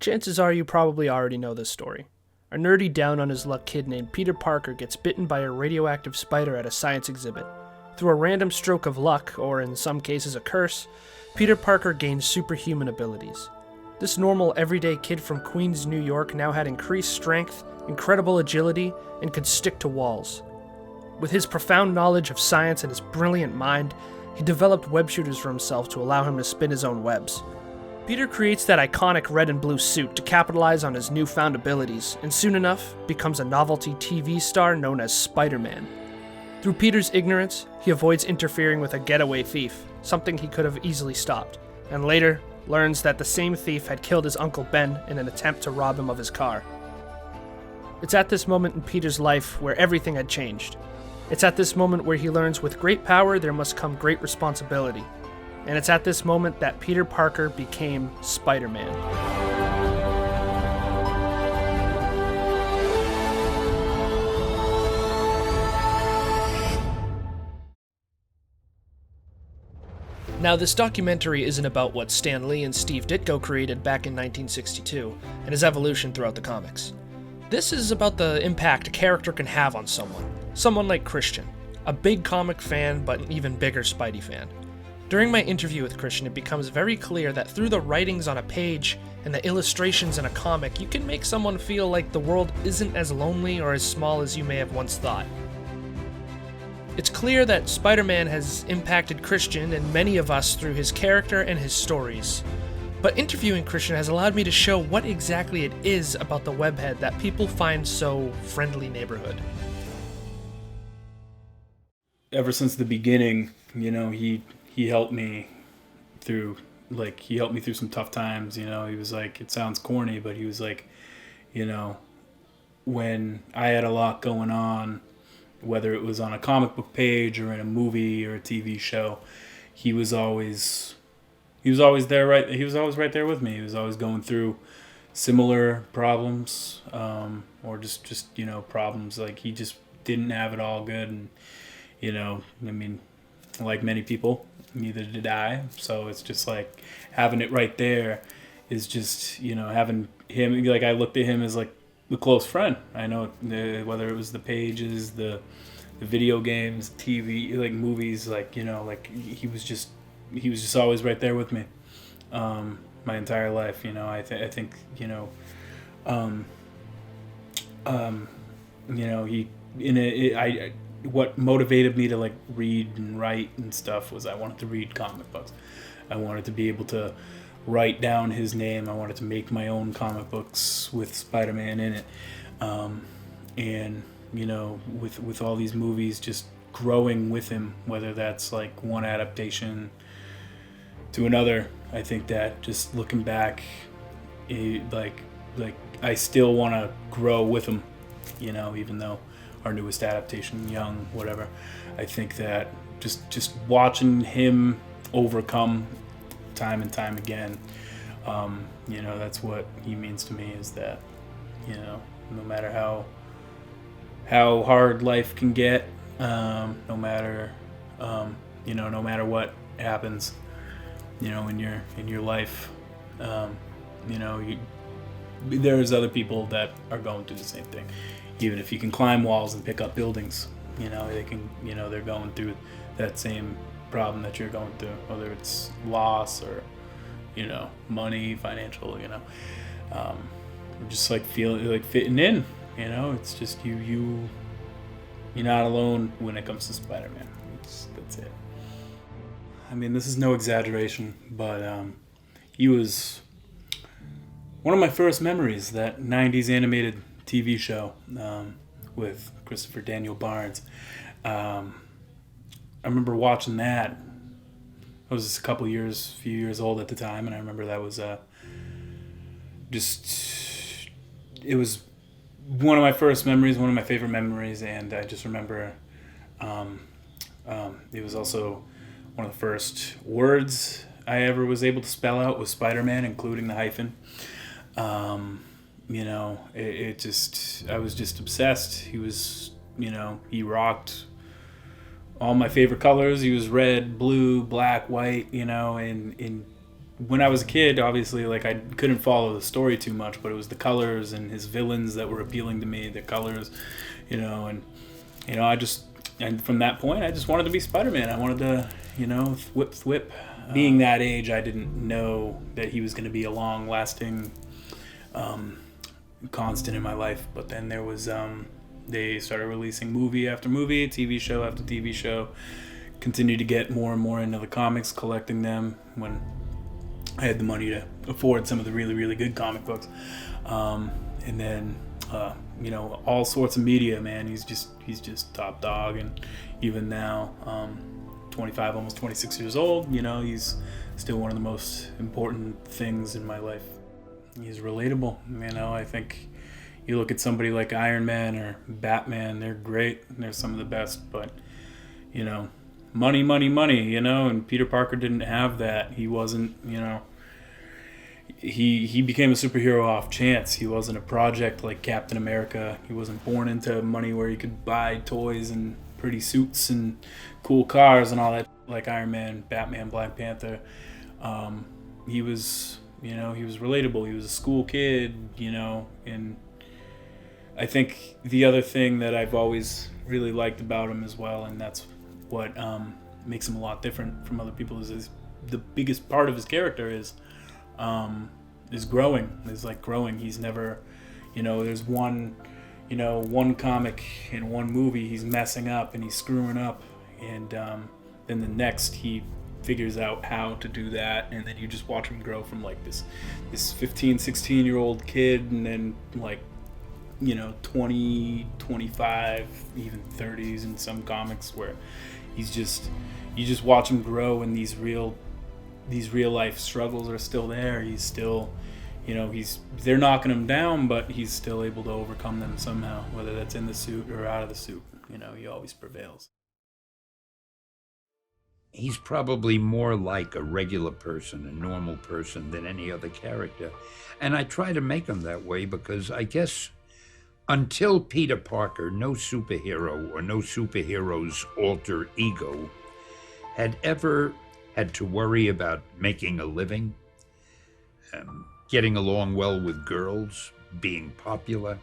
Chances are you probably already know this story. A nerdy down-on-his-luck kid named Peter Parker gets bitten by a radioactive spider at a science exhibit. Through a random stroke of luck, or in some cases a curse, Peter Parker gains superhuman abilities. This normal, everyday kid from Queens, New York now had increased strength, incredible agility, and could stick to walls. With his profound knowledge of science and his brilliant mind, he developed web shooters for himself to allow him to spin his own webs. Peter creates that iconic red and blue suit to capitalize on his newfound abilities, and soon enough becomes a novelty TV star known as Spider-Man. Through Peter's ignorance, he avoids interfering with a getaway thief, something he could have easily stopped, and later learns that the same thief had killed his Uncle Ben in an attempt to rob him of his car. It's at this moment in Peter's life where everything had changed. It's at this moment where he learns with great power there must come great responsibility. And it's at this moment that Peter Parker became Spider-Man. Now, this documentary isn't about what Stan Lee and Steve Ditko created back in 1962 and his evolution throughout the comics. This is about the impact a character can have on someone like Christian, a big comic fan but an even bigger Spidey fan. During my interview with Christian, it becomes very clear that through the writings on a page and the illustrations in a comic, you can make someone feel like the world isn't as lonely or as small as you may have once thought. It's clear that Spider-Man has impacted Christian and many of us through his character and his stories. But interviewing Christian has allowed me to show what exactly it is about the webhead that people find so friendly neighborhood. Ever since the beginning, he helped me through, some tough times. He was like, it sounds corny, but he was like, when I had a lot going on, whether it was on a comic book page or in a movie or a TV show, he was always there, right? He was always right there with me. He was always going through similar problems, or just problems. Like, he just didn't have it all good, and like many people, neither did I. So it's just like having it right there is just, having him, like, I looked at him as like the close friend. I know whether it was the pages, the video games, TV, like movies, he was just always right there with me, my entire life. I think what motivated me to like read and write and stuff was I wanted to read comic books. I wanted to be able to write down his name. I wanted to make my own comic books with Spider-Man in it. And with all these movies, just growing with him, whether that's like one adaptation to another, I think that just looking back, like I still want to grow with him, even though our newest adaptation, Young, whatever. I think that just watching him overcome time and time again, that's what he means to me, is that, no matter how hard life can get, no matter what happens, in your life, there's other people that are going through the same thing. Even if you can climb walls and pick up buildings, they can, they're going through that same problem that you're going through, whether it's loss or, money, financial, just like feeling like fitting in, it's just you're not alone when it comes to Spider-Man. That's it. I mean, this is no exaggeration, but he was one of my first memories, that 90s animated TV show with Christopher Daniel Barnes. I remember watching that. I was a few years old at the time, and I remember that was it was one of my first memories, one of my favorite memories, and I just remember it was also one of the first words I ever was able to spell out was Spider-Man, including the hyphen. I was just obsessed. He was, he rocked all my favorite colors. He was red, blue, black, white, and when I was a kid, obviously, like, I couldn't follow the story too much, but it was the colors and his villains that were appealing to me, the colors, and and from that point, I just wanted to be Spider-Man. I wanted to, thwip thwip. Being that age, I didn't know that he was going to be a long-lasting constant in my life. But then there was, they started releasing movie after movie, TV show after TV show. Continued to get more and more into the comics, collecting them when I had the money to afford some of the really, really good comic books. And then, all sorts of media, man. He's just top dog. And even now, 25, almost 26 years old, he's still one of the most important things in my life. He's relatable. I think you look at somebody like Iron Man or Batman, they're great. They're some of the best, but, money, money, money, and Peter Parker didn't have that. He wasn't, he became a superhero off chance. He wasn't a project like Captain America. He wasn't born into money where he could buy toys and pretty suits and cool cars and all that like Iron Man, Batman, Black Panther. He was, he was relatable. He was a school kid, and I think the other thing that I've always really liked about him as well, and that's what makes him a lot different from other people, is the biggest part of his character is growing. Is like growing. He's never, there's one comic in one movie he's messing up and he's screwing up, and then the next he figures out how to do that, and then you just watch him grow from like this 15, 16-year-old kid, and then like 20, 25, even 30s in some comics, where you just watch him grow, and these real life struggles are still there. He's still, they're knocking him down, but he's still able to overcome them somehow, whether that's in the suit or out of the suit. He always prevails. He's probably more like a regular person, a normal person, than any other character. And I try to make him that way because I guess until Peter Parker, no superhero or no superhero's alter ego had ever had to worry about making a living, getting along well with girls, being popular.